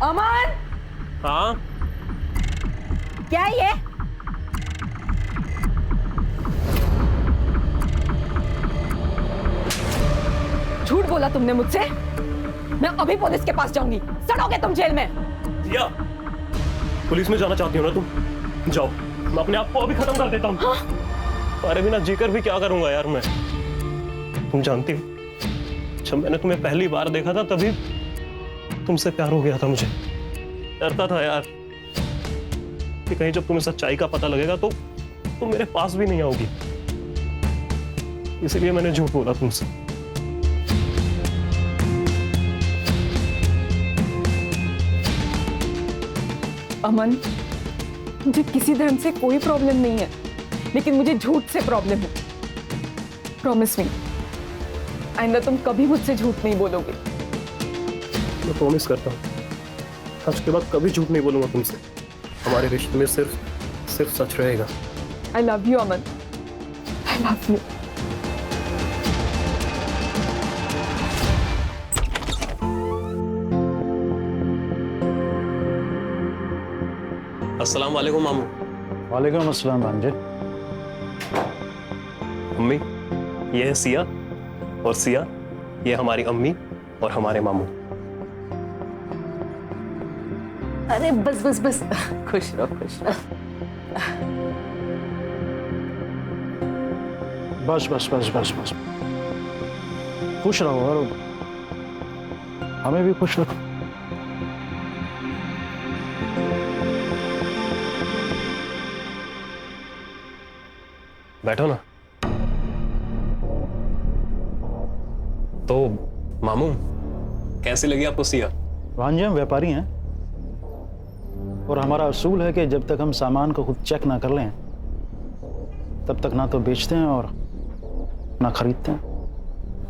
अमन! हाँ? क्या है ये? झूठ बोला तुमने मुझसे। मैं अभी पुलिस के पास जाऊंगी। सड़ोगे तुम जेल में। या पुलिस में जाना चाहती हो ना तुम? जाओ, मैं अपने आप को अभी खत्म कर देता हूँ। हाँ? अरे बिना जीकर भी क्या करूंगा यार मैं। तुम जानती हो, जब मैंने तुम्हें पहली बार देखा था तभी तुमसे प्यार हो गया था मुझे। डरता था यार कि कहीं जब तुम्हें सच्चाई का पता लगेगा तो तुम मेरे पास भी नहीं आओगी। इसलिए मैंने झूठ बोला तुमसे। अमन, मुझे किसी धर्म से कोई प्रॉब्लम नहीं है, लेकिन मुझे झूठ से प्रॉब्लम है। प्रॉमिस मी, आइंदा तुम कभी मुझसे झूठ नहीं बोलोगे। मैं प्रॉमिस करता हूँ, आज के बाद कभी झूठ नहीं बोलूंगा तुमसे। हमारे रिश्ते में सिर्फ सच रहेगा। I love you Aman, I love you. अस्सलाम वालेकुम मामू। वालेकुम अस्सलाम भांजे। अम्मी, ये है सिया, और सिया ये हमारी अम्मी और हमारे मामू। अरे बस बस बस, खुश रहो खुश रहो। बस बस बस बस बस, खुश रहो और हमें भी खुश रखो। बैठो ना। तो मामू, कैसी लगी आपको सिया? भांजे, हम व्यापारी हैं और हमारा असूल है कि जब तक हम सामान को खुद चेक ना कर लें तब तक ना तो बेचते हैं और ना खरीदते हैं।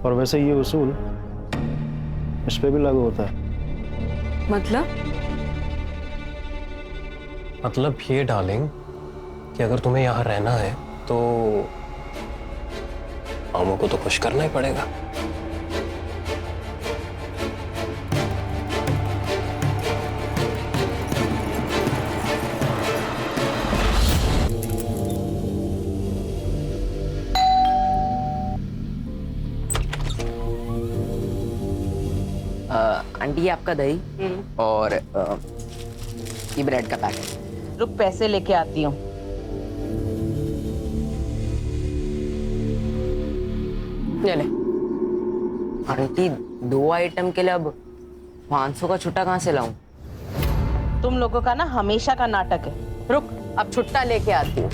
और वैसे ये उसूल इस पे भी लागू होता है। मतलब ये डार्लिंग कि अगर तुम्हें यहाँ रहना है तो मामू को तो खुश करना ही पड़ेगा। आंटी, ये आपका दही और ये ब्रेड का पैकेट। रुक, पैसे लेके आती हूँ। ले ले। आंटी, 2 आइटम के लिए अब 500 का छुट्टा कहाँ से लाऊं? तुम लोगों का ना हमेशा का नाटक है। रुक, अब छुट्टा लेके आती हूँ।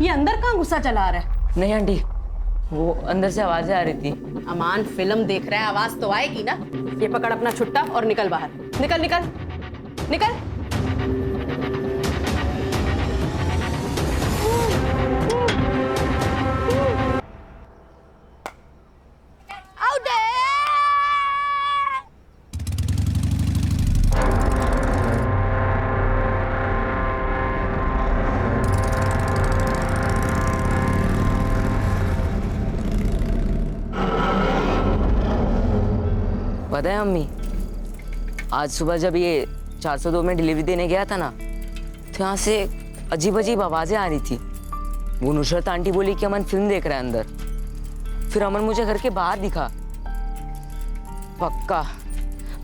ये अंदर कहाँ गुस्सा चला रहा है? नहीं आंटी, वो अंदर से आवाजें आ रही थी। अमान फिल्म देख रहा है, आवाज तो आएगी ना। ये पकड़ अपना छुट्टा और निकल बाहर। निकल निकल निकल। पता है अम्मी, आज सुबह जब ये 402 में डिलीवरी देने गया था ना, तो यहाँ से अजीब अजीब आवाजें आ रही थी। वो नुसरत आंटी बोली कि अमन फिल्म देख रहा है अंदर। फिर अमन मुझे घर के बाहर दिखा। पक्का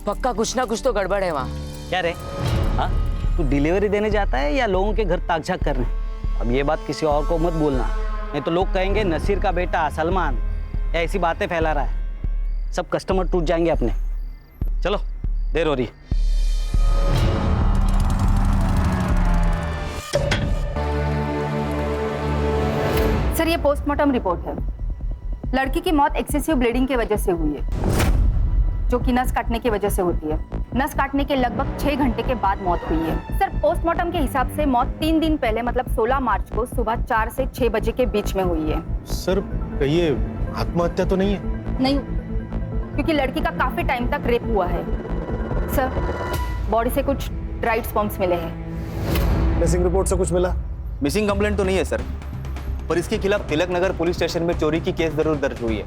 पक्का कुछ ना कुछ तो गड़बड़ है वहाँ। क्या रे? हाँ, तू डिलीवरी देने जाता है या लोगों के घर ताक-झाक करने? अब ये बात किसी और को मत बोलना, नहीं तो लोग कहेंगे नसीर का बेटा सलमान या ऐसी बातें फैला रहा है। सब कस्टमर टूट जाएंगे अपने। चलो, देर हो रही। सर, ये पोस्टमार्टम रिपोर्ट है। लड़की की मौत एक्सेसिव ब्लीडिंग की वजह से हुई है, जो कि नस काटने की वजह से होती है। नस काटने के लगभग 6 घंटे के बाद मौत हुई है। सर, पोस्टमार्टम के हिसाब से मौत 3 दिन पहले मतलब 16 मार्च को सुबह 4 से 6 बजे के बीच में हुई है। सर, कहिए आत्महत्या तो नहीं है? नहीं, क्योंकि लड़की का काफी टाइम तक रेप हुआ है। सर, बॉडी से कुछ ड्राइड स्पर्म्स मिले हैं। मिसिंग रिपोर्ट से कुछ मिला? मिसिंग कंप्लेंट तो नहीं है सर, पर इसके खिलाफ तिलक नगर पुलिस स्टेशन में चोरी की केस जरूर दर्ज हुई है।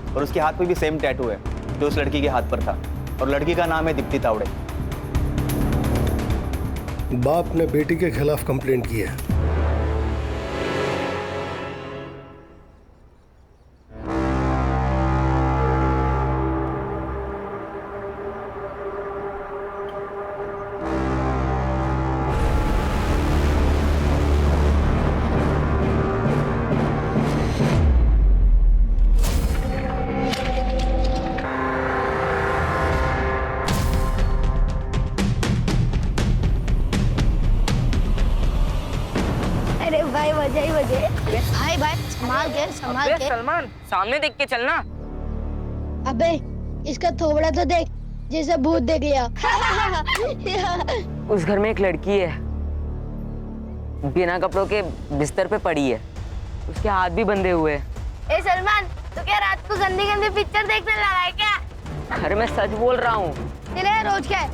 और उसके हाथ पे भी सेम टैटू है जो उस लड़की के हाथ पर था, और लड़की का नाम है दीप्ति तावड़े। बाप ने बेटी के खिलाफ कंप्लेंट की है। अरे भाई वजह ही वजह। भाई संभाल के। सलमान सामने देख के चलना। अबे इसका थोबड़ा तो देख, जैसे भूत देख लिया। उस घर में एक लड़की है, बिना कपड़ों के बिस्तर पे पड़ी है, उसके हाथ भी बंधे हुए हैं। ए सलमान, तू क्या रात को गंदी गंदी पिक्चर देखने लगा है क्या? अरे मैं सच बोल रहा हूँ। तेरे रोज क्या है,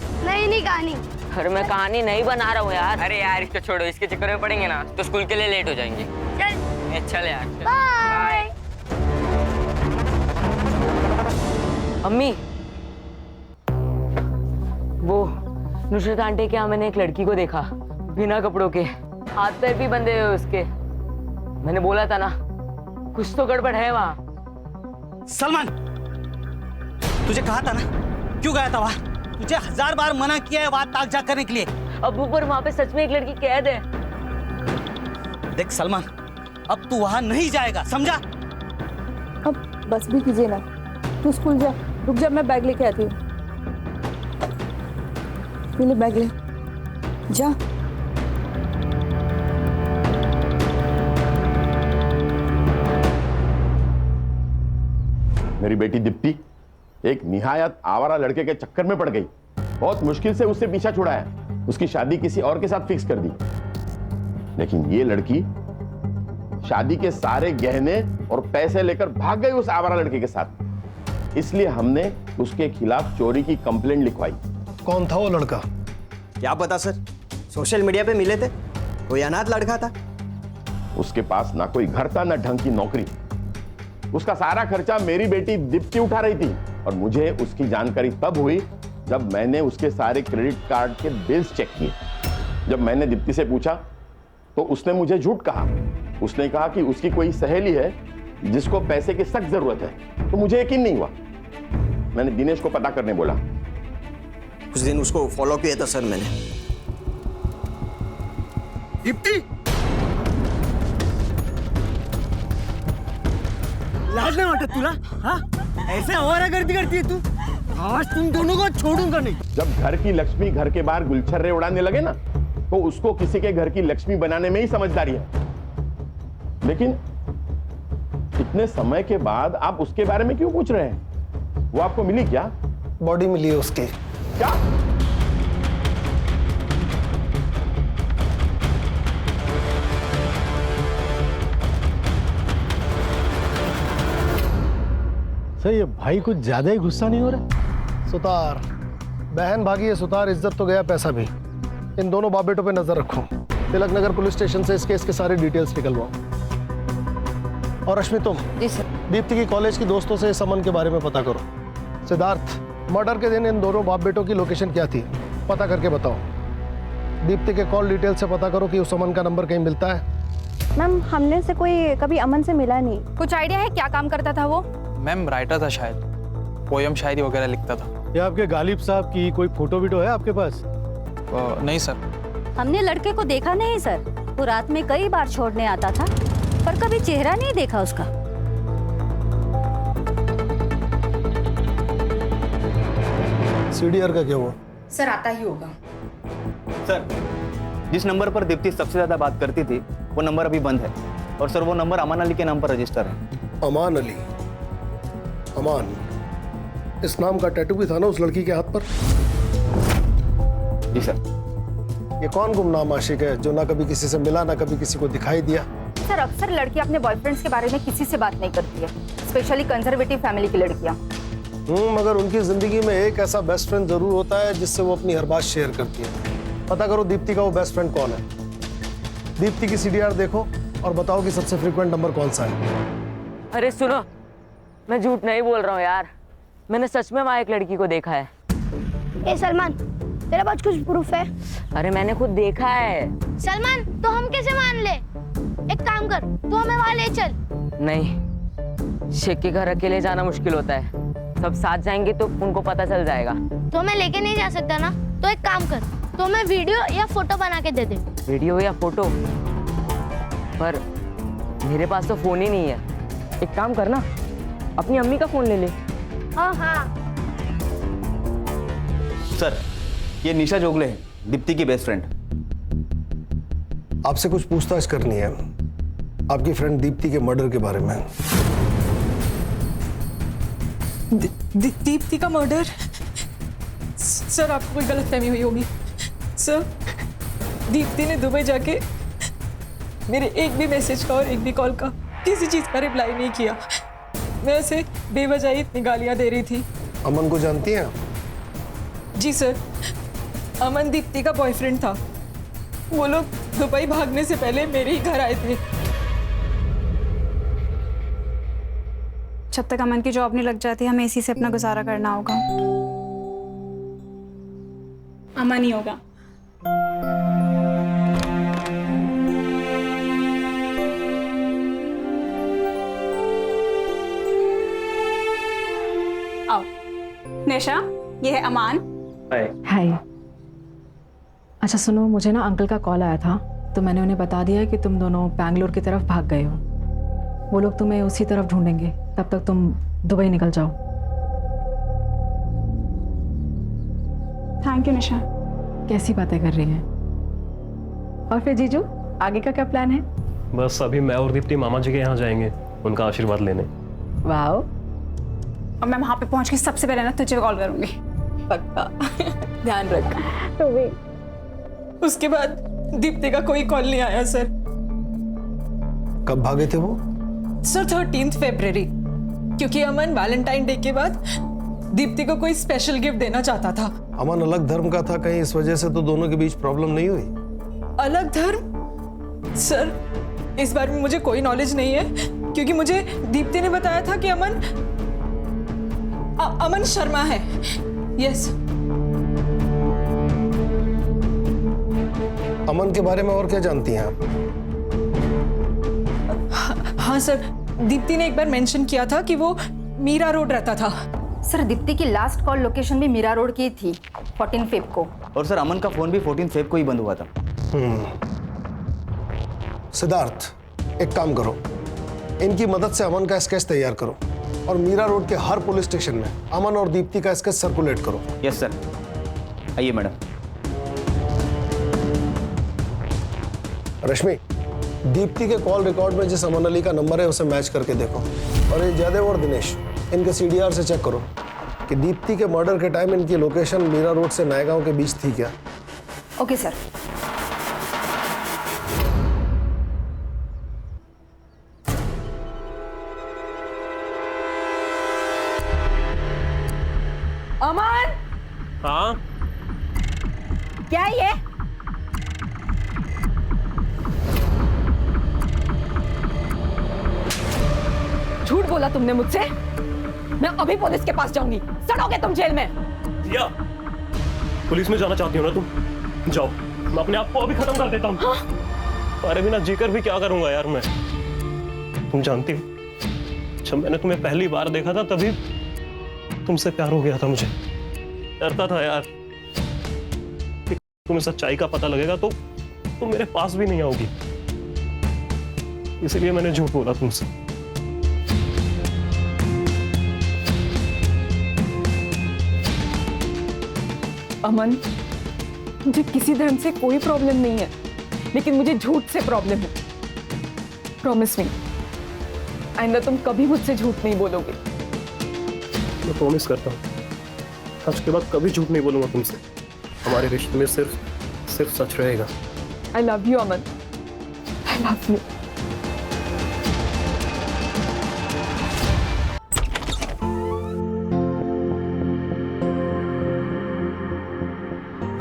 नई कहानी। अरे मैं कहानी नहीं बना रहा हूँ यार। अरे यार इसको छोड़ो, इसके चक्कर में पड़ेंगे ना तो स्कूल के लिए लेट हो जाएंगे। चल चल यार। बाय। अम्मी, वो नुसरत आंटी के यहाँ मैंने एक लड़की को देखा, बिना कपड़ों के, हाथ पैर भी बंधे हुए उसके। मैंने बोला था ना कुछ तो गड़बड़ है वहाँ। सलमान, तुझे कहा था ना, क्यों गया था वहां? तुझे 1000 बार मना किया है वहां ताक झाक करने के लिए। अब ऊपर वहाँ पे सच में एक लड़की कैद है। देख सलमान, अब तू वहां नहीं जाएगा, समझा? अब बस भी कीजिए ना, तू स्कूल जा, रुक जा, मैं बैग लेके आती हूँ। ले बैग ले जा। मेरी बेटी दीप्ति एक निहायत आवारा लड़के के चक्कर में पड़ गई। बहुत मुश्किल से उससे पीछा छुड़ाया, उसकी शादी किसी और के साथ फिक्स कर दी। लेकिन ये लड़की शादी के सारे गहने और पैसे लेकर भाग गई उस आवारा लड़के के साथ। इसलिए हमने उसके खिलाफ चोरी की कंप्लेंट लिखवाई। कौन था वो लड़का? क्या पता सर, सोशल मीडिया पे मिले थे, कोई अनाथ लड़का था। उसके पास ना कोई घर था ना ढंग की नौकरी। उसका सारा खर्चा मेरी बेटी दीप्ति उठा रही थी, और मुझे उसकी जानकारी तब हुई जब मैंने उसके सारे क्रेडिट कार्ड के बिल्स चेक किए। जब मैंने दीप्ति से पूछा तो उसने मुझे झूठ कहा। उसने कहा कि उसकी कोई सहेली है जिसको पैसे की सख्त जरूरत है। तो मुझे यकीन नहीं हुआ, मैंने दिनेश को पता करने बोला। कुछ दिन उसको फॉलो किया था सर मैंने। दीप्ति, लाज नहीं वाटत तुला? हाँ, ऐसे आवारा गर्दी करती है तू? आज तुम दोनों को छोड़ूंगा नहीं। जब घर की लक्ष्मी घर के बाहर गुलछर्रे उड़ाने लगे ना, तो उसको किसी के घर की लक्ष्मी बनाने में ही समझदारी है। लेकिन इतने समय के बाद आप उसके बारे में क्यों पूछ रहे हैं? वो आपको मिली क्या? बॉडी मिली है उसकी। क्या? सर ये भाई कुछ ज्यादा ही गुस्सा नहीं हो रहा? सुतार, बहन भागी है सुतार, इज्जत तो गया, पैसा भी। इन दोनों बाप बेटों पे नजर रखो। तिलक नगर पुलिस स्टेशन से इस केस के सारे डिटेल्स निकलवाओ। और रश्मि, तुम जी सर। दीप्ति की कॉलेज की दोस्तों से इस अमन के बारे में पता करो। सिद्धार्थ, मर्डर के दिन इन दोनों बाप बेटों की लोकेशन क्या थी, पता करके बताओ। दीप्ति के कॉल डिटेल से पता करो कि उस अमन का नंबर कहीं मिलता है। मैम, हमने से कोई कभी अमन से मिला नहीं। कुछ आइडिया है क्या काम करता था वो? मैम राइटर था, शायद पोयम शायरी वगैरह लिखता था। ये आपके गालिब साहब की कोई फोटो वीटो है आपके पास? नहीं सर। हमने लड़के को देखा नहीं सर, वो रात में कई बार छोड़ने आता था, पर कभी चेहरा नहीं देखा उसका। सीडीआर का क्या हुआ? सर आता ही होगा। सर, जिस नंबर पर दीप्ति सबसे ज्यादा बात करती थी वो नंबर अभी बंद है, और सर वो नंबर अमान अली के नाम पर रजिस्टर है। अमान अली? अमान, इस नाम का टैटू भी था ना उस लड़की के हाथ पर? जी सर। ये कौन गुमनाम आशिक है जो ना कभी किसी से मिला ना कभी किसी को दिखाई दिया? सर अक्सर लड़की अपने बॉयफ्रेंड्स के बारे में किसी से बात नहीं करती है, स्पेशली कंजर्वेटिव फैमिली की लड़कियां। मगर उनकी जिंदगी में एक ऐसा बेस्ट फ्रेंड जरूर होता है जिससे वो अपनी हर बात शेयर करती है। पता करो दीप्ति का वो बेस्ट फ्रेंड कौन है। दीप्ति की सीडीआर देखो और बताओ कि सबसे फ्रीक्वेंट नंबर कौन सा है। अरे सुनो, मैं झूठ नहीं बोल रहा हूँ यार, मैंने सच में वहाँ एक लड़की को देखा है। ए सलमान, तेरे पास कुछ प्रूफ है? अरे मैंने खुद देखा है। सलमान, तो हम कैसे मान ले? एक काम कर, तू हमें वहाँ ले चल। नहीं, शेख के घर अकेले जाना मुश्किल होता है, सब साथ जाएंगे तो उनको पता चल जाएगा। तो हमें लेके नहीं जा सकता ना? तो एक काम कर, तो हमें वीडियो या फोटो बना के दे दे। वीडियो या फोटो? पर मेरे पास तो फोन ही नहीं है। एक काम करना, अपनी अम्मी का फोन ले ले। हाँ। सर, ये निशा जोगले है, दीप्ति की बेस्ट फ्रेंड। आपसे कुछ पूछताछ करनी है आपकी फ्रेंड दीप्ति के मर्डर के बारे में। दीप्ति का मर्डर? सर, आपको कोई गलतफहमी हुई होगी। सर, दीप्ति ने दुबई जाके मेरे एक भी मैसेज का और एक भी कॉल का किसी चीज का रिप्लाई नहीं किया। मैं उसे बेवजह इतनी गालियां दे रही थी। अमन को जानती हैं? जी सर, अमन दीप्ति का बॉयफ्रेंड था। वो लोग दुबई भागने से पहले मेरे ही घर आए थे। जब तक अमन की जॉब नहीं लग जाती हमें इसी से अपना गुजारा करना होगा। अमन ही होगा। आओ निशा, ये है अमान। हाय। अच्छा सुनो, मुझे ना अंकल का कॉल आया था, तो मैंने उन्हें बता दिया कि तुम दोनों बैंगलोर की तरफ भाग गए हो। वो लोग तुम्हें उसी तरफ ढूंढेंगे, तब तक तुम दुबई निकल जाओ। थैंक यू निशा। कैसी बातें कर रही हैं? और फिर जीजू, आगे का क्या प्लान है? बस अभी मैं और दीप्ति मामा जी के यहाँ जाएंगे उनका आशीर्वाद लेने। वाह। और मैं वहां पे पहुंच के सबसे पहले ना तुझे कॉल करूंगी। पक्का। ध्यान रख। तो वे उसके बाद दीप्ति का कोई कॉल नहीं आया सर। कब भागे थे वो? सर 13 फरवरी, क्योंकि अमन वैलेंटाइन डे के बाद दीप्ति को कोई स्पेशल गिफ्ट देना चाहता था। अमन अलग धर्म का था, कहीं इस वजह से तो दोनों के बीच प्रॉब्लम नहीं हुई? अलग धर्म? सर, इस बारे में मुझे कोई नॉलेज नहीं है, क्योंकि मुझे दीप्ति ने बताया था कि अमन शर्मा है। यस। अमन के बारे में और क्या जानती हैं आप? हाँ सर, दीप्ति ने एक बार मेंशन किया था कि वो मीरा रोड रहता था। सर, दीप्ति की लास्ट कॉल लोकेशन भी मीरा रोड की थी 14 फेब को। और सर, अमन का फोन भी 14 फेब को ही बंद हुआ था। सिद्धार्थ, एक काम करो, इनकी मदद से अमन का स्केच तैयार करो और मीरा रोड के हर पुलिस स्टेशन में अमन और दीप्ति का स्केच सर्कुलेट करो। Yes sir. आइए मैडम। रश्मि, दीप्ति के कॉल रिकॉर्ड में जिस अमन अली का नंबर है उसे मैच करके देखो, और ये जयदेव और दिनेश, इनके सीडीआर से चेक करो कि दीप्ति के मर्डर के टाइम इनकी लोकेशन मीरा रोड से नायगांव के बीच थी क्या। Okay sir. अमन, हाँ क्या है ये? झूठ बोला तुमने मुझसे। मैं अभी पुलिस के पास जाऊंगी, सड़ोगे तुम जेल में। या पुलिस में जाना चाहती हो ना तुम? जाओ, मैं अपने आप को अभी खत्म कर देता हूँ। हाँ? अरे बिना जीकर भी क्या करूंगा यार मैं। तुम जानती हो, जब मैंने तुम्हें पहली बार देखा था तभी तुमसे प्यार हो गया था मुझे। डरता था यार कि तुम्हें सच्चाई का पता लगेगा तो तुम मेरे पास भी नहीं आओगी, इसलिए मैंने झूठ बोला तुमसे। अमन, मुझे किसी धर्म से कोई प्रॉब्लम नहीं है, लेकिन मुझे झूठ से प्रॉब्लम है। प्रॉमिस मी, आइंदा तुम कभी मुझसे झूठ नहीं बोलोगे। मैं प्रॉमिस करता हूँ, आज के बाद कभी झूठ नहीं बोलूंगा तुमसे। हमारे रिश्ते में सिर्फ सच रहेगा। I love you Aman, I love you.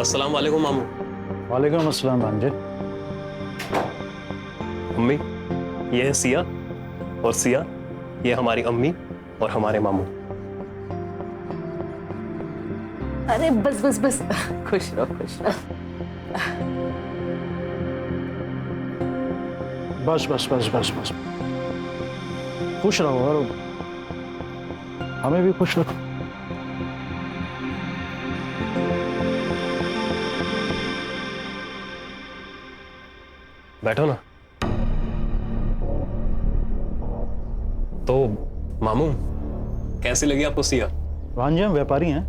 अस्सलाम वालेकुम मामू। वालेकुम अस्सलाम भांजे। अम्मी, ये है सिया, और सिया, ये हमारी अम्मी और हमारे मामू। अरे बस बस बस, खुश रहो खुश रहो। बस बस बस बस बस, खुश रहो और हमें भी खुश रखो। बैठो ना। तो मामू, कैसी लगी आपको सिया? भांजे हम व्यापारी हैं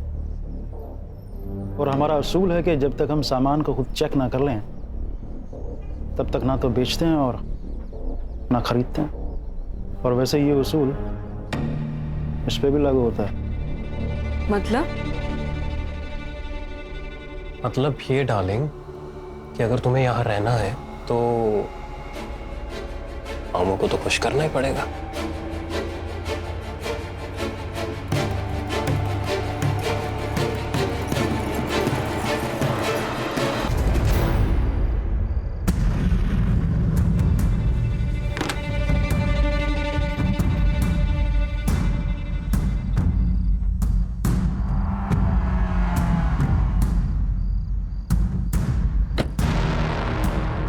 और हमारा असूल है कि जब तक हम सामान को खुद चेक ना कर लें तब तक ना तो बेचते हैं और ना खरीदते हैं। और वैसे ये उसूल इस पे भी लागू होता है। मतलब ये डार्लिंग कि अगर तुम्हें यहाँ रहना है तो मामू को तो खुश करना ही पड़ेगा।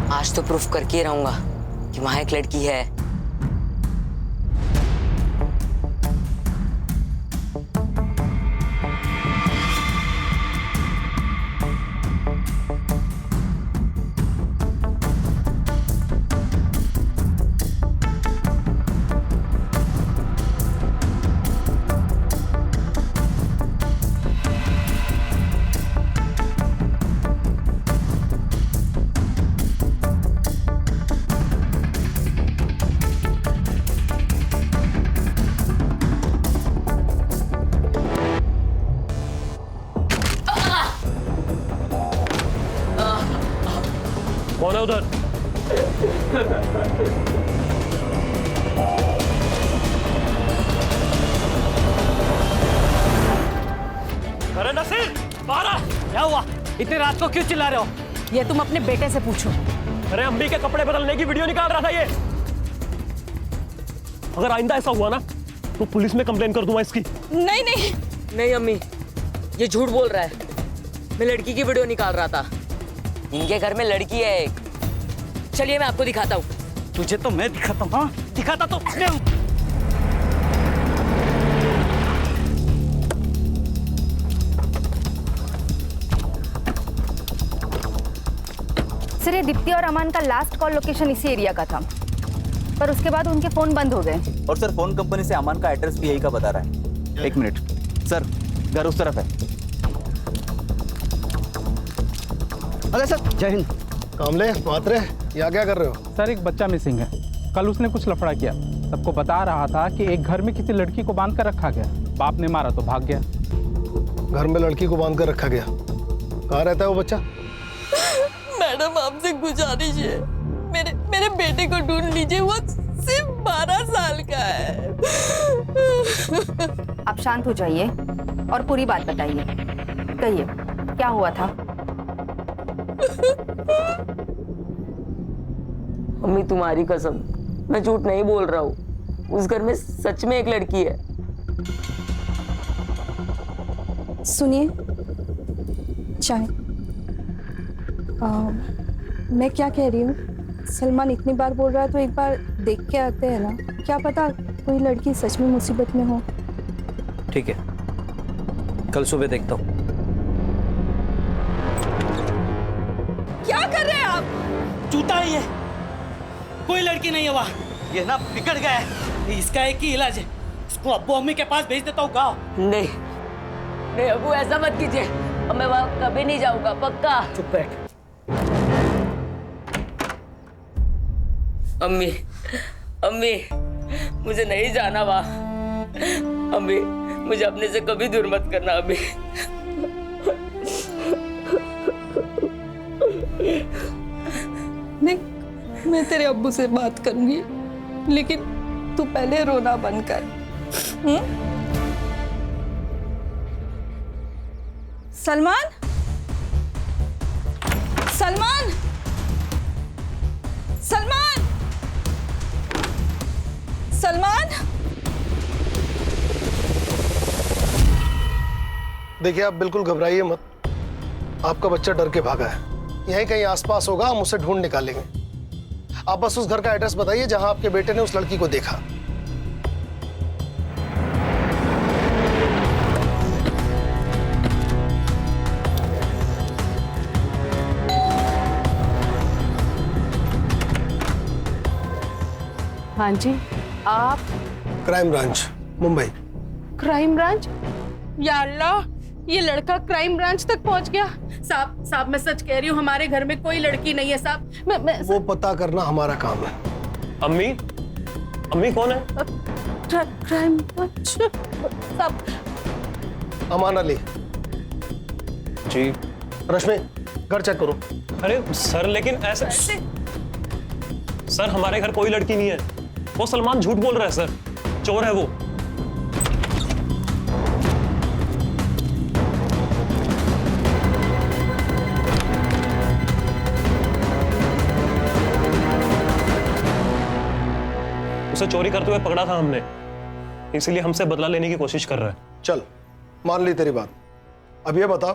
आज तो प्रूफ करके ही रहूंगा कि वहां एक लड़की है। कौन है उधर? अरे नसीर, बाहर आ। क्या हुआ? इतनी रात को क्यों चिल्ला रहे हो? ये तुम अपने बेटे से पूछो। अरे अम्मी के कपड़े बदलने की वीडियो निकाल रहा था ये। अगर आइंदा ऐसा हुआ ना तो पुलिस में कंप्लेन कर दूंगा इसकी। नहीं नहीं नहीं अम्मी, ये झूठ बोल रहा है। मैं लड़की की वीडियो निकाल रहा था। इनके घर में लड़की है एक। चलिए मैं आपको दिखाता हूँ। तुझे तो मैं दिखाता हूँ। हाँ दिखाता तो मैं हूँ। सर ये दीप्ति और अमान का लास्ट कॉल लोकेशन इसी एरिया का था, पर उसके बाद उनके फोन बंद हो गए। और सर फोन कंपनी से अमान का एड्रेस भी यही का बता रहा है। एक मिनट सर, घर उस तरफ है। अरे सर जय हिंद। कामले मात्रे यहाँ क्या कर रहे हो? सर एक बच्चा मिसिंग है। कल उसने कुछ लफड़ा किया, सबको बता रहा था कि एक घर में किसी लड़की को बांध कर रखा गया। बाप ने मारा तो भाग गया। घर में लड़की को बांध कर रखा गया? कहाँ रहता है वो बच्चा? मैडम आपसे गुजारिश है, मेरे बेटे को ढूंढ लीजिए, वो सिर्फ 12 साल का है। आप शांत हो जाइए और पूरी बात बताइए। कहिए क्या हुआ था? अम्मी तुम्हारी कसम, मैं झूठ नहीं बोल रहा हूँ। उस घर में सच में एक लड़की है। सुनिए चाय। मैं क्या कह रही हूँ, सलमान इतनी बार बोल रहा है तो एक बार देख के आते हैं ना। क्या पता कोई लड़की सच में मुसीबत में हो। ठीक है, कल सुबह देखता हूँ। क्या कर रहे हैं आप? जूता ही है, कोई लड़की नहीं है वहाँ। ये ना बिगड़ गया है, इसका एक ही इलाज है, इसको अब्बू अम्मी के पास भेज देता हूँ गाँव। नहीं नहीं अब्बू, ऐसा मत कीजिए। अब मैं वहाँ कभी नहीं जाऊंगा, पक्का। चुप बैठ। अम्मी अम्मी, मुझे नहीं जाना वहाँ। अम्मी मुझे अपने से कभी दूर मत करना अम्मी। नहीं, मैं तेरे अब्बू से बात करूंगी, लेकिन तू पहले रोना बंद कर। सलमान, सलमान, सलमान, सलमान, देखिए आप बिल्कुल घबराइए मत, आपका बच्चा डर के भागा है। यहीं कहीं आसपास होगा, हम उसे ढूंढ निकालेंगे। आप बस उस घर का एड्रेस बताइए जहां आपके बेटे ने उस लड़की को देखा। हाँ जी, आप? Crime branch, Mumbai. Crime branch? या अल्लाह, ये लड़का क्राइम ब्रांच तक पहुंच गया। साहब मैं सच कह रही हूँ, हमारे घर में कोई लड़की नहीं है साहब। मैं वो पता करना हमारा काम है। अम्मी, अम्मी कौन है? क्राइम ब्रांच साहब। अमान अली। जी। रश्मि, घर चेक करो। अरे सर, लेकिन ऐसे सर, हमारे घर कोई लड़की नहीं है। वो सलमान झूठ बोल रहा है सर, चोर है वो। उसे चोरी करते हुए पकड़ा था हमने, इसलिए हमसे बदला लेने की कोशिश कर रहा है। चल, मान ली तेरी बात। अब ये बता,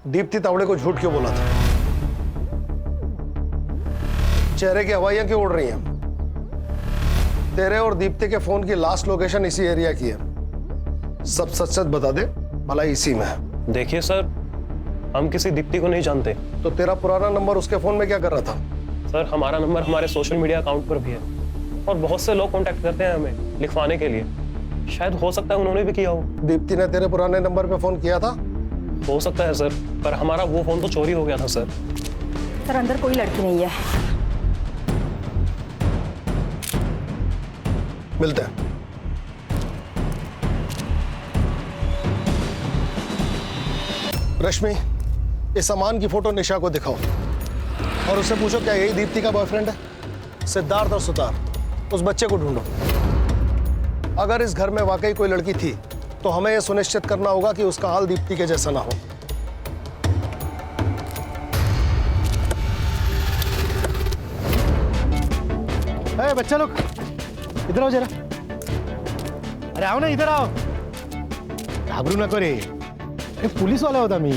दीप्ति तावड़े को झूठ क्यों बोला था? चेहरे की हवाइयां क्यों उड़ रही हैं? तेरे और दीप्ति के फोन की लास्ट लोकेशन इसी एरिया की है। सब सच सच बता दे, भला इसी में है। देखिए सर, हम किसी दीप्ति को नहीं जानते। तो तेरा पुराना नंबर उसके फोन में क्या कर रहा था? सर, हमारा नंबर हमारे सोशल मीडिया अकाउंट पर भी है और बहुत से लोग कांटेक्ट करते हैं हमें लिखवाने के लिए। शायद हो सकता है उन्होंने भी किया हो। दीप्ति ने तेरे पुराने नंबर पे फोन किया था? हो सकता है सर, पर हमारा वो फोन तो चोरी हो गया था सर। सर, अंदर कोई लड़की नहीं है। मिलते हैं। रश्मि, इस सामान की फोटो निशा को दिखाओ और उससे पूछो क्या यही दीप्ति का बॉयफ्रेंड है? सिद्धार्थ और सुतार, उस बच्चे को ढूंढो। अगर इस घर में वाकई कोई लड़की थी तो हमें यह सुनिश्चित करना होगा कि उसका हाल दीप्ति के जैसा ना हो। अरे बच्चा लोग, इधर आओ जरा। अरे आओ ना, इधर आओ। घाबरू नको रे, अरे पुलिस वाला होता मी।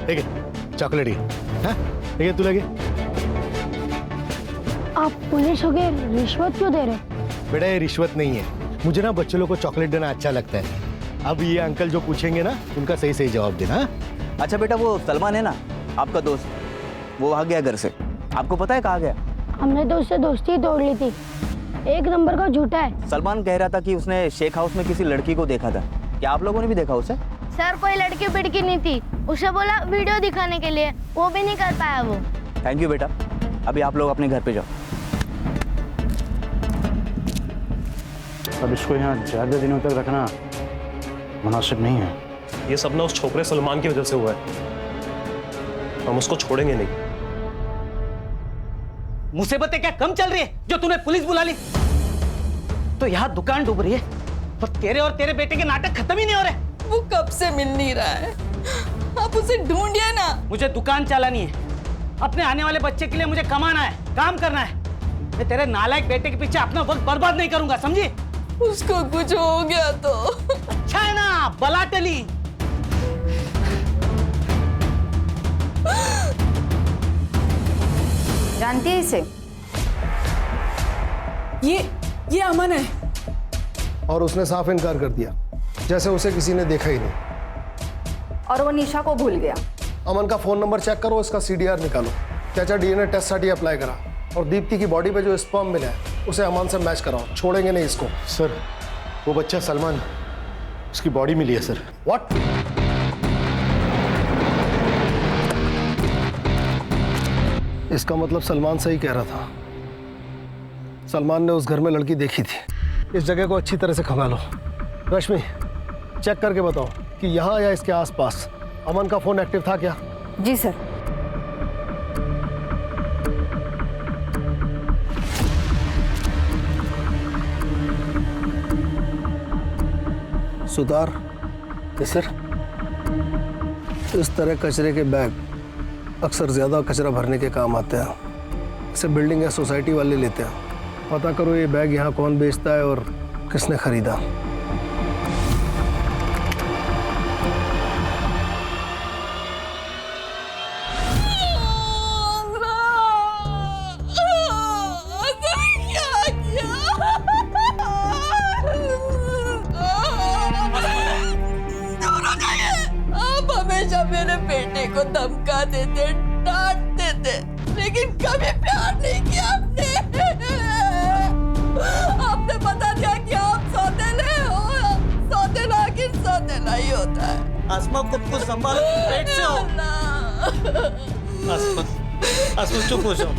ठीक है, चॉकलेट हाँ, ठीक है, तू लगे। आप पुलिस हो गए, रिश्वत क्यों दे रहे? बेटा ये रिश्वत नहीं है, मुझे ना बच्चों लोग को चॉकलेट देना अच्छा लगता है। अब ये अंकल जो पूछेंगे ना, उनका सही सही जवाब देना। अच्छा बेटा, वो सलमान है ना आपका दोस्त, वो आ गया घर से। आपको पता है कहाँ गया? हमने तो उससे दोस्ती ही तोड़ ली थी। एक नंबर का झूठा है। सलमान कह रहा था कि उसने शेख हाउस में किसी लड़की को देखा था। क्या आप लोगों ने भी देखा उसे? सर, कोई लड़की बिड़की नहीं थी। उसे बोला वीडियो दिखाने के लिए, वो भी नहीं कर पाया वो। थैंक यू बेटा, अभी आप लोग अपने घर पे जाओ। अब इसको यहाँ ज्यादा दिनों तक रखना मुनासिब नहीं है। ये सब ना उस छोकरे सलमान की वजह से हुआ है, हम उसको छोड़ेंगे नहीं। मुसीबतें क्या कम चल रही है जो तूने पुलिस बुला ली? तो यहाँ दुकान डूब रही है और तेरे और तेरे बेटे के नाटक खत्म ही नहीं हो रहे। वो कब से मिल नहीं रहा है, आप उसे ढूंढिए ना। मुझे दुकान चलानी है, अपने आने वाले बच्चे के लिए मुझे कमाना है, काम करना है। मैं तेरे नालायक बेटे के पीछे अपना वक्त बर्बाद नहीं करूंगा, समझी? उसको कुछ हो गया तो? अच्छा है ना, बला टली। जानती है इसे? ये अमन है। और उसने साफ इनकार कर दिया, जैसे उसे किसी ने देखा ही नहीं। और वो निशा को भूल गया। अमन का फोन नंबर चेक करो, इसका सीडीआर निकालो। चाचा डीएनए टेस्ट साठी अप्लाई करा और दीप्ति की बॉडी पे जो स्पर्म मिला है उसे अमन से मैच कराओ। छोड़ेंगे नहीं इसको। सर, वो बच्चा सलमान, उसकी बॉडी मिली है सर। व्हाट? इसका मतलब सलमान सही कह रहा था। सलमान ने उस घर में लड़की देखी थी। इस जगह को अच्छी तरह से खंगालो। रश्मि, चेक करके बताओ कि यहाँ या इसके आसपास अमन का फोन एक्टिव था क्या? जी सर। सुतार, सर, इस तरह कचरे के बैग अक्सर ज्यादा कचरा भरने के काम आते हैं। इसे बिल्डिंग या सोसाइटी वाले लेते हैं। पता करो ये बैग यहाँ कौन बेचता है और किसने खरीदा। धमका देते, डांटते थे, लेकिन कभी प्यार नहीं किया आपने। आपने बता दिया कि आप सौतेले हो, सौतेला आखिर सौतेला ही होता है। आसमा को तो संभालो, पेट से हो। आसमा चुप हो जाओ।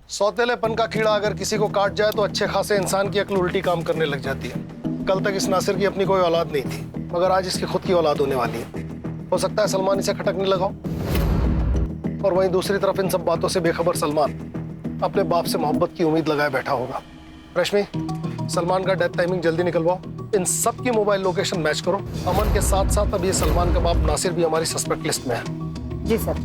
सौतेलेपन का कीड़ा अगर किसी को काट जाए तो अच्छे खासे इंसान की अक्ल उल्टी काम करने लग जाती है। कल तक इस नासिर की अपनी कोई औलाद नहीं थी, मगर आज इसकी खुद की औलाद होने वाली है। हो सकता है सलमान इसे खटकने लगा हो। और वहीं दूसरी तरफ इन सब बातों से बेखबर सलमान अपने बाप से मोहब्बत की उम्मीद लगाए बैठा होगा। रश्मि, सलमान का डेथ टाइमिंग जल्दी निकलवाओ, इन सब की मोबाइल लोकेशन मैच करो। अमन के साथ साथ अब ये सलमान का बाप नासिर भी हमारी सस्पेक्ट लिस्ट में है। जी सर।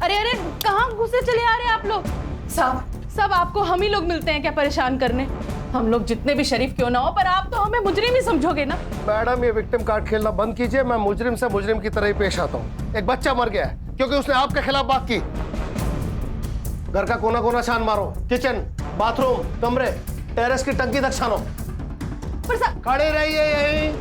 अरे अरे, कहाँ घुसे चले आ रहे हैं आप लोग? सब आपको हम ही लोग मिलते हैं क्या परेशान करने? हम लोग जितने भी शरीफ क्यों ना हो, पर आप तो हमें मुजरिम ही समझोगे ना। मैडम, ये विक्टिम कार्ड खेलना बंद कीजिए। मैं मुजरिम से मुजरिम की तरह ही पेश आता हूँ। एक बच्चा मर गया है क्योंकि उसने आपके खिलाफ बात की। घर का कोना कोना छान मारो, किचन, बाथरूम, कमरे, टेरेस की टंकी तक छानो। खड़े रहिए यहीं।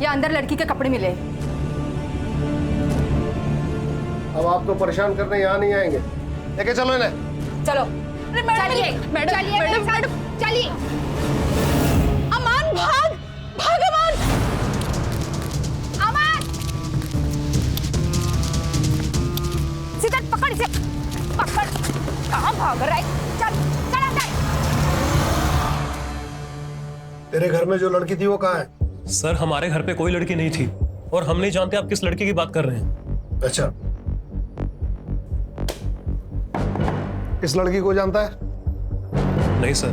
अंदर लड़की के कपड़े मिले। अब आपको परेशान करने यहाँ नहीं आएंगे। लेके चलो इन्हें। चलो। चलिए मैडम, चलिए। अमान, भाग अमान। सीधा पकड़ इसे, पकड़। कहाँ भाग रहा है? चल अंदर। तेरे घर में जो लड़की थी वो कहाँ है? सर, हमारे घर पे कोई लड़की नहीं थी और हम नहीं जानते आप किस लड़की की बात कर रहे हैं। अच्छा, इस लड़की को जानता है? नहीं सर,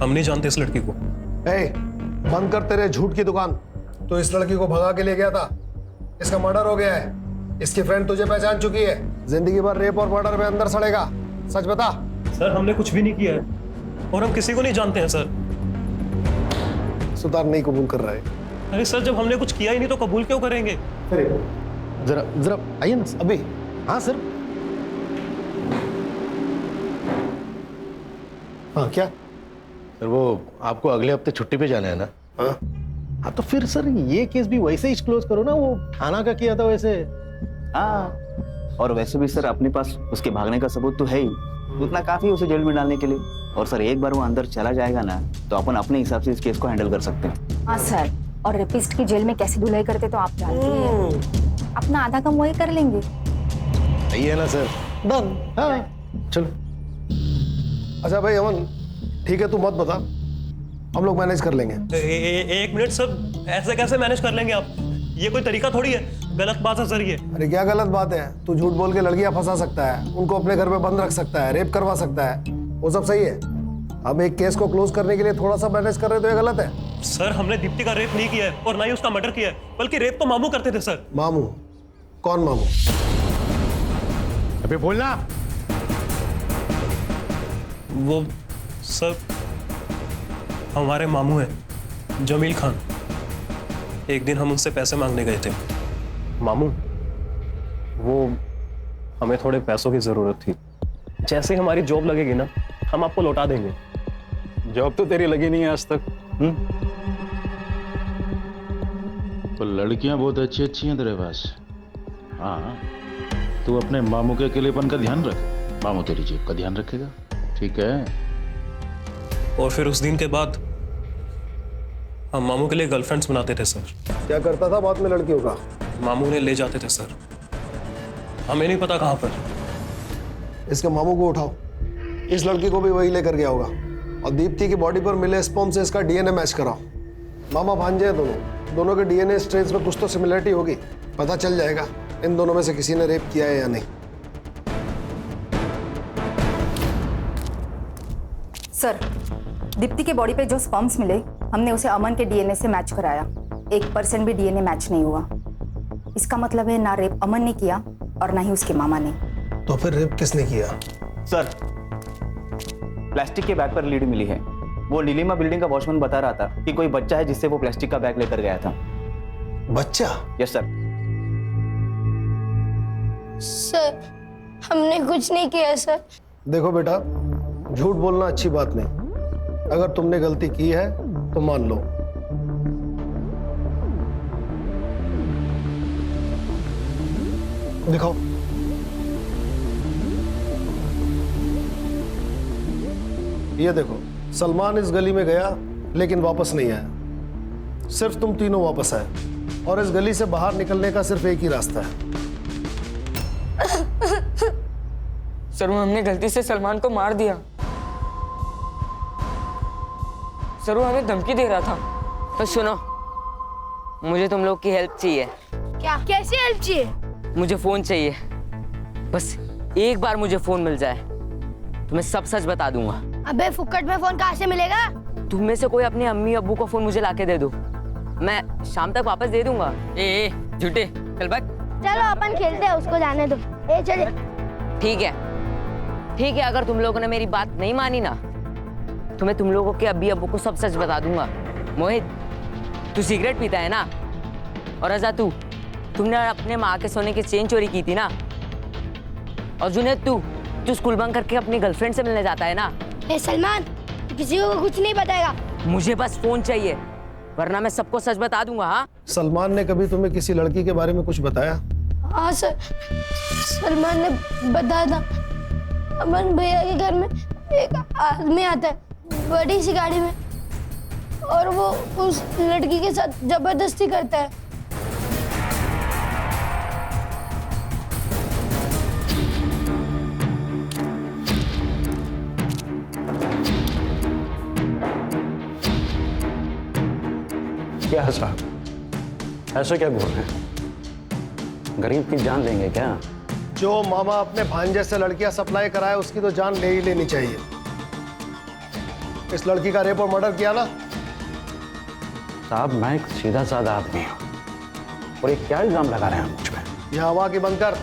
हम नहीं जानते इस लड़की को। बंद कर तेरे झूठ की दुकान। तो इस लड़की को भगा के ले गया था, इसका मर्डर हो गया है, इसकी फ्रेंड तुझे पहचान चुकी है, जिंदगी भर रेप और मर्डर में अंदर सड़ेगा। सच बता। सर, हमने कुछ भी नहीं किया है और हम किसी को नहीं जानते हैं सर। सुधार नहीं कबूल कर रहा है। अरे सर, जब हमने कुछ किया ही नहीं तो कबूल क्यों करेंगे? जरा आइए ना अभी। हाँ सर। हाँ क्या सर, वो आपको अगले हफ्ते छुट्टी पे जाना है ना? हाँ तो फिर सर ये केस भी वैसे ही क्लोज करो ना, वो थाना का किया था वैसे। हाँ, और वैसे भी सर अपने पास उसके भागने का सबूत तो है ही, उतना काफी है उसे जेल में डालने के लिए। और सर एक बार वो अंदर चला जाएगा ना तो अपन अपने हिसाब से इस केस को हैंडल कर सकते हैं। हाँ सर, और रेपिस्ट की जेल में कैसी धुलाई करते तो आप जानते हैं। अपना आधा कम वही कर लेंगे। सही है ना सर? डन। हाँ चलो। अच्छा भाई अमन, ठीक है, तू मत बता, हम लोग मैनेज कर लेंगे। एक मिनट सर, ऐसे कैसे मैनेज कर लेंगे आप? ये कोई तरीका थोड़ी है, गलत बात है सर ये। अरे क्या गलत बात है? तू झूठ बोल के लड़कियां फंसा सकता है, उनको अपने घर में बंद रख सकता है, रेप करवा सकता है, वो सब सही है। हम एक केस को क्लोज करने के लिए थोड़ा सा मैनेज कर रहे तो ये गलत है? सर, हमने दीप्ति का रेप नहीं किया है और ना ही उसका मर्डर किया है, बल्कि रेप तो मामू करते थे सर। मामू? कौन मामू? अबे बोलना। वो सर हमारे मामू हैं, जमील खान। एक दिन हम उनसे पैसे मांगने गए थे। मामू, वो हमें थोड़े पैसों की जरूरत थी, जैसे ही हमारी जॉब लगेगी ना हम आपको लौटा देंगे। जॉब तो तेरी लगी नहीं है आज तक। तो लड़कियां बहुत अच्छी अच्छी हैं तेरे पास। हाँ, तू अपने मामू के अकेलेपन का ध्यान रख, मामू तेरी जेब का ध्यान रखेगा, ठीक है? और फिर उस दिन के बाद हम मामू के लिए गर्लफ्रेंड्स बनाते थे सर। क्या करता था बाद में लड़कियों का? मामू ने ले जाते थे सर, हमें नहीं पता कहाँ पर। इसके मामू को उठाओ, इस लड़की को भी वही लेकर गया होगा, और दीप्ति की बॉडी पर मिले स्पर्म से इसका डीएनए मैच कराओ। मामा भांजे हैं दोनों के डीएनए स्ट्रेन्स में कुछ तो सिमिलरिटी होगी, पता चल जाएगा इन दोनों में से किसी ने रेप किया है या नहीं। सर, दीप्ति के बॉडी पे जो स्पर्म्स मिले, हमने उसे अमन के डीएनए से मैच कराया। 1% भी डीएनए मैच नहीं हुआ। इसका मतलब है ना रेप अमन ने किया और ना ही उसके मामा ने। तो फिर रेप किसने किया? सर, प्लास्टिक के बैग पर लीड मिली है। वो नीलिमा बिल्डिंग का वॉचमैन बता रहा था कि कोई बच्चा है जिससे वो प्लास्टिक का बैग लेकर गया था। बच्चा? Yes sir. सर, हमने कुछ नहीं किया सर। देखो बेटा, झूठ बोलना अच्छी बात नहीं। अगर तुमने गलती की है तो मान लो। दिखाओ। ये देखो, सलमान इस गली में गया लेकिन वापस नहीं आया। सिर्फ तुम तीनों वापस आए और इस गली से बाहर निकलने का सिर्फ एक ही रास्ता है। सर, वो हमने गलती से सलमान को मार दिया। सर, वो हमें धमकी दे रहा था। तो सुनो, मुझे तुम लोग की हेल्प चाहिए। क्या? कैसी हेल्प चाहिए? मुझे फोन चाहिए। बस एक बार मुझे फोन मिल जाए तो मैं सब सच बता दूंगा। अबे फुक्कट में फोन कहाँ से मिलेगा? तुम में से कोई अपने अम्मी अब्बू को फोन मुझे लाके दे दो, मैं शाम तक वापस दे दूंगा। ए झूठे, चल भाग। चलो अपन खेलते हैं, उसको जाने दो। ए चले। ठीक है, ठीक है। अगर तुम लोगों ने मेरी बात नहीं मानी ना तो मैं तुम लोगों के अब्बी अब्बू को सब सच बता दूंगा। मोहित, तू सिगरेट पीता है ना? और रजा, तुमने अपने माँ के सोने की चेन चोरी की थी ना? और जुनेद, तू स्कूल बंक करके अपनी गर्लफ्रेंड से मिलने जाता है ना? ए सलमान, किसी को कुछ नहीं बताएगा। मुझे बस फोन चाहिए, वरना मैं सबको सच बता दूंगा। हाँ? सलमान ने कभी तुम्हें किसी लड़की के बारे में कुछ बताया? हाँ सर, सलमान ने बताया था। अमन भैया के घर में एक आदमी आता है बड़ी सी गाड़ी में, और वो उस लड़की के साथ जबरदस्ती करता है। क्या है साहब, ऐसे क्या बोल रहे हैं? गरीब की जान लेंगे क्या? जो मामा अपने भांजे से लड़कियां सप्लाई कराए उसकी तो जान ले ही लेनी चाहिए। इस लड़की का रेप और मर्डर किया ना? साहब, मैं एक सीधा साधा आदमी हूँ और ये क्या इल्जाम लगा रहे हैं मुझ पे? यह हवा की बंद कर,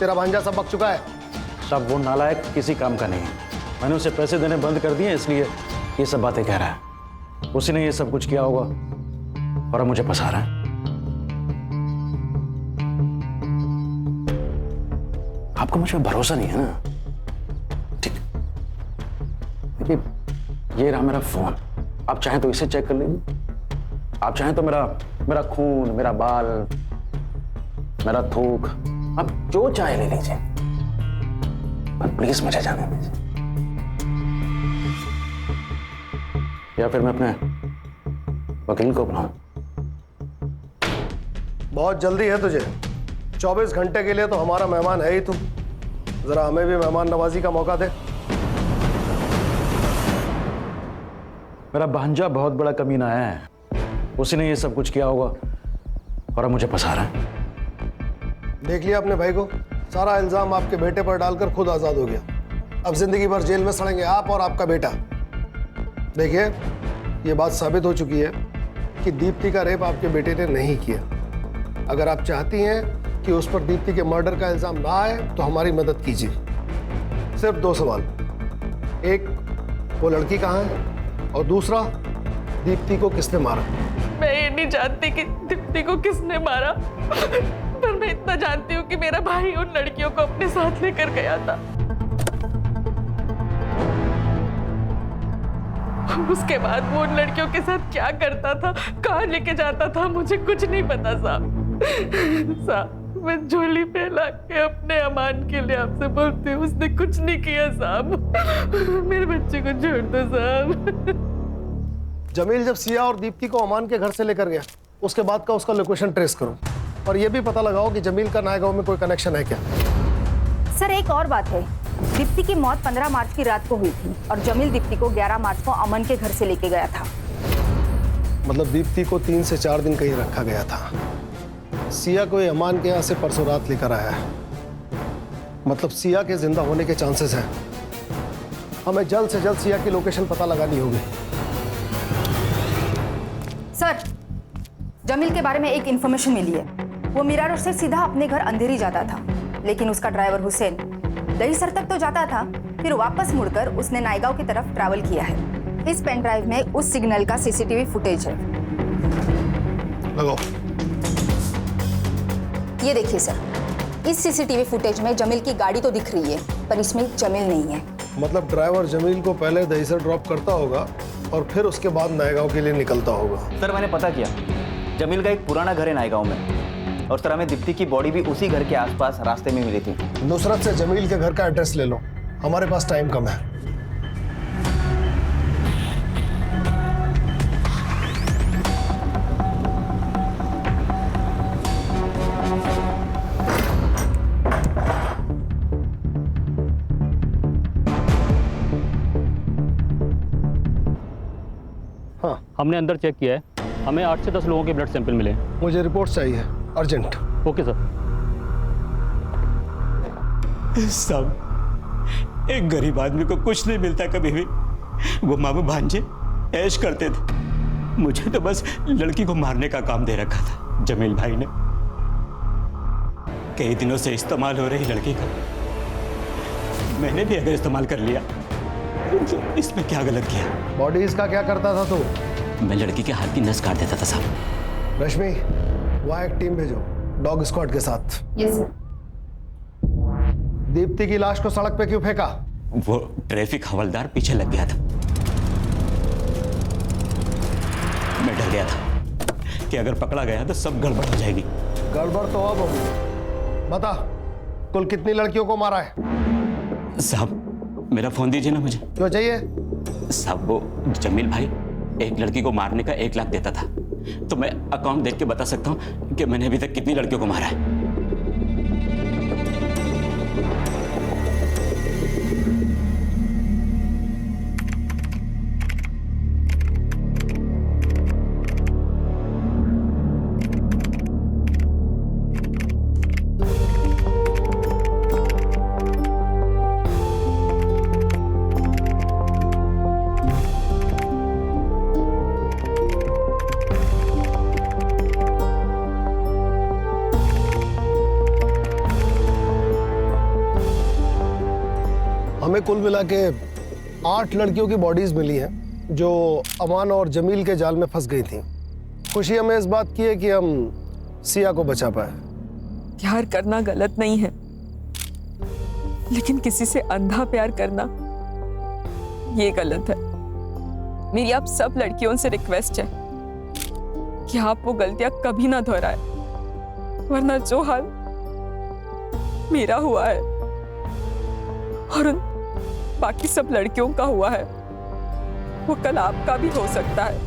तेरा भांजा सब बक चुका है। साहब, वो नालायक किसी काम का नहीं है। मैंने उसे पैसे देने बंद कर दिए, इसलिए ये सब बातें कह रहा है। उसी ने ये सब कुछ किया होगा और अब मुझे फंसा रहा है। आपको मुझ पर भरोसा नहीं है ना? ठीक, देखिए, ये रहा मेरा फोन। आप चाहें तो इसे चेक कर लीजिए। आप चाहें तो मेरा खून, मेरा बाल, मेरा थूक, आप जो चाहे ले लीजिए, पर प्लीज मुझे जाने दीजिए। या फिर मैं अपने वकील को बुलाऊं? बहुत जल्दी है तुझे। 24 घंटे के लिए तो हमारा मेहमान है ही तू। जरा हमें भी मेहमान नवाजी का मौका दे। मेरा भांजा बहुत बड़ा कमीना है, उसी ने ये सब कुछ किया होगा और अब मुझे फंसा रहा है। देख लिया अपने भाई को, सारा इल्जाम आपके बेटे पर डालकर खुद आजाद हो गया। अब जिंदगी भर जेल में सड़ेंगे आप और आपका बेटा। देखिए, ये बात साबित हो चुकी है कि दीप्ति का रेप आपके बेटे ने नहीं किया। अगर आप चाहती हैं कि उस पर दीप्ति के मर्डर का इल्जाम ना आए तो हमारी मदद कीजिए। सिर्फ 2 सवाल। एक, वो लड़की कहाँ है? और दूसरा, दीप्ति को किसने मारा? मैं ये नहीं जानती कि दीप्ति को किसने मारा, पर मैं इतना जानती हूँ कि मेरा भाई उन लड़कियों को अपने साथ लेकर गया था। उसके बाद वो उन लड़कियों के साथ क्या करता था, कहाँ लेके जाता था, मुझे कुछ नहीं पता साहब। साहब, मैं झोली फैला के अपने अमान के लिए आपसे बोलती हूँ, उसने कुछ नहीं किया साहब। मेरे बच्चे को छोड़ दो साहब। जमील जब सिया और दीप्ति को अमान के घर से लेकर गया, उसके बाद का उसका लोकेशन ट्रेस करो और ये भी पता लगाओ कि जमील का नायगांव में कोई कनेक्शन है क्या। सर, एक और बात है, दीप्ति की मौत 15 मार्च की रात को हुई थी और जमील दीप्ति को 11 मार्च को अमन के घर से लेके गया था। मतलब दीप्ति को 3 से 4 दिन कहीं रखा गया था। सिया को ये अमान के यहाँ से परसों रात लेकर आया है। मतलब सिया के जिंदा होने के चांसेस हैं। हमें जल्द से जल्द सिया की लोकेशन पता लगानी होगी। सर, जमील के बारे में एक इंफॉर्मेशन मिली है। वो मीरा रोड से सीधा अपने घर अंधेरी जाता था, लेकिन उसका ड्राइवर हुसैन दहीसर तक तो जाता था, फिर वापस मुड़कर उसने नायगांव की तरफ ट्रैवल किया है। इस पेन ड्राइव में उस सिग्नल का सीसीटीवी फुटेज है। लगाओ। ये देखिए सर, इस सीसीटीवी फुटेज में जमील की गाड़ी तो दिख रही है, पर इसमें जमील नहीं है। मतलब ड्राइवर जमील को पहले दहीसर ड्रॉप करता होगा और फिर उसके बाद नायगांव के लिए निकलता होगा। सर मैंने पता किया, जमील का एक पुराना घर है नायगांव में, और सर हमें दीप्ति की बॉडी भी उसी घर के आसपास रास्ते में मिली थी। नुसरत से जमील के घर का एड्रेस ले लो, हमारे पास टाइम कम है। हमने अंदर चेक किया है, हमें 8 से 10 लोगों के ब्लड सैंपल मिले हैं। मुझे रिपोर्ट चाहिए, अर्जेंट। Okay sir. साहब, एक गरीब आदमी को कुछ नहीं मिलता कभी भी। वो मामू भांजे ऐश करते थे, मुझे तो बस लड़की को मारने का काम दे रखा था जमील भाई ने। कई दिनों से इस्तेमाल हो रही लड़की का मैंने भी अगर इस्तेमाल कर लिया तो इसमें क्या गलत किया? बॉडीज का क्या करता था तू? मैं लड़की के हाथ की नस काट देता था साहब। रश्मि, वहां एक टीम भेजो डॉग स्क्वाड के साथ। Yes sir. दीप्ति की लाश को सड़क पे क्यों फेंका? वो ट्रैफिक हवलदार पीछे लग गया था, मैं डर गया था कि अगर पकड़ा गया तो सब गड़बड़ हो जाएगी। गड़बड़ तो अब होगी। बता, कुल कितनी लड़कियों को मारा है? साहब मेरा फोन दीजिए ना मुझे। क्यों चाहिए? साहब वो जमील भाई एक लड़की को मारने का 1 लाख देता था, तो मैं अकाउंट देख के बता सकता हूँ कि मैंने अभी तक कितनी लड़कियों को मारा है। हमें कुल मिला के 8 लड़कियों की बॉडीज मिली हैं जो अमान और जमील के जाल में फंस गई थी। खुशी हमें इस बात की है कि हम सिया को बचा पाए। प्यार करना गलत नहीं है, लेकिन किसी से अंधा प्यार करना ये गलत है। मेरी आप सब लड़कियों से रिक्वेस्ट है कि आप वो गलतियां कभी ना दोहराए, वरना जो हाल मेरा हुआ है और उन बाकी सब लड़कियों का हुआ है वो कल आपका भी हो सकता है।